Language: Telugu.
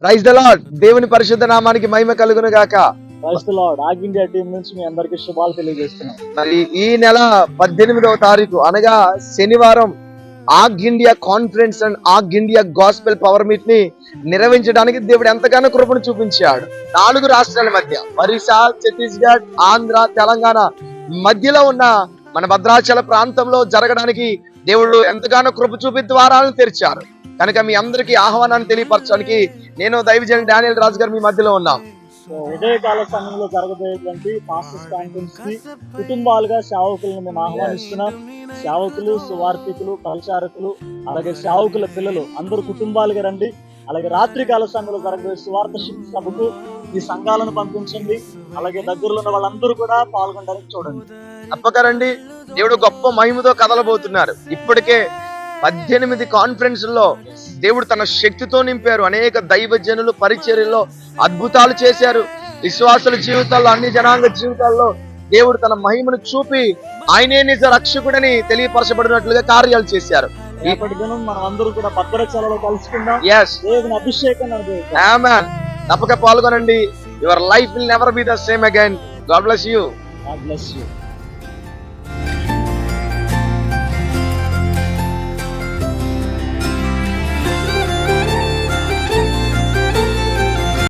Praise the lord. దేవుని పరిశుద్ధ నామానికి మహిమ కలుగును గాక. Praise the lord. AG India team నుంచి మీ అందరికీ శుభాలు తెలియజేస్తున్నాం. మరి ఈ నెల 18వ తారీఖు అనగా శనివారం AG India conference and AG India gospel power meet ని నిర్వహించడానికి దేవుడు ఎంతగానో కృపను చూపించాడు. 4 రాష్ట్రాల మధ్య ఒరిస్సా, ఛత్తీస్గఢ్, ఆంధ్ర, తెలంగాణ మధ్యలో ఉన్న మన భద్రాచల ప్రాంతంలో జరగడానికి దేవుడు ఎంతగానో కృప చూపి ద్వారాలను తెరిచారు. కనుక మీ అందరికీ ఆహ్వానాన్ని తెలియపరచడానికి నేను దైవజనుడు డానియల్ రాజు గారు మీ మధ్యలో ఉన్నాం. ఉదయకాల సమయంలో జరగబోయేటువంటి పాస్టర్స్ కాన్ఫరెన్స్ కి కుటుంబాలుగా సేవకులను మేము ఆహ్వానిస్తున్నాం. సేవకులు, సువార్థికులు, పరిచారకులు, అలాగే సేవకుల పిల్లలు అందరూ కుటుంబాలుగా రండి. అలాగే రాత్రికాల సమయంలో జరగబోయే సువార్త సభకు ఈ సంఘాలను పంపించండి. అలాగే దగ్గరలో ఉన్న వాళ్ళందరూ కూడా పాల్గొనడానికి చూడండి. తప్పక రండి. దేవుడు గొప్ప మహిమతో కదలబోతున్నారు. ఇప్పటికే 18 కాన్ఫరెన్స్లో దేవుడు తన శక్తితో నింపారు. అనేక దైవజనులు పరిచర్యలో అద్భుతాలు చేశారు. విశ్వాసుల జీవితాల్లో, అన్ని జనాంగ జీవితాల్లో దేవుడు తన మహిమను చూపి ఆయనే నిజ రక్షకుడని తెలియపరచబడినట్లుగా కార్యాలు చేశారు. రేపటి దినం మనం అందరూ కూడా భద్రాచలంలో కలుసుకుందాం. దేవుని అభిషేకం అనుభవిద్దాం. ఆమేన్. తప్పక పాల్గొనండి. Your life will never be the same again. God bless you. God bless you.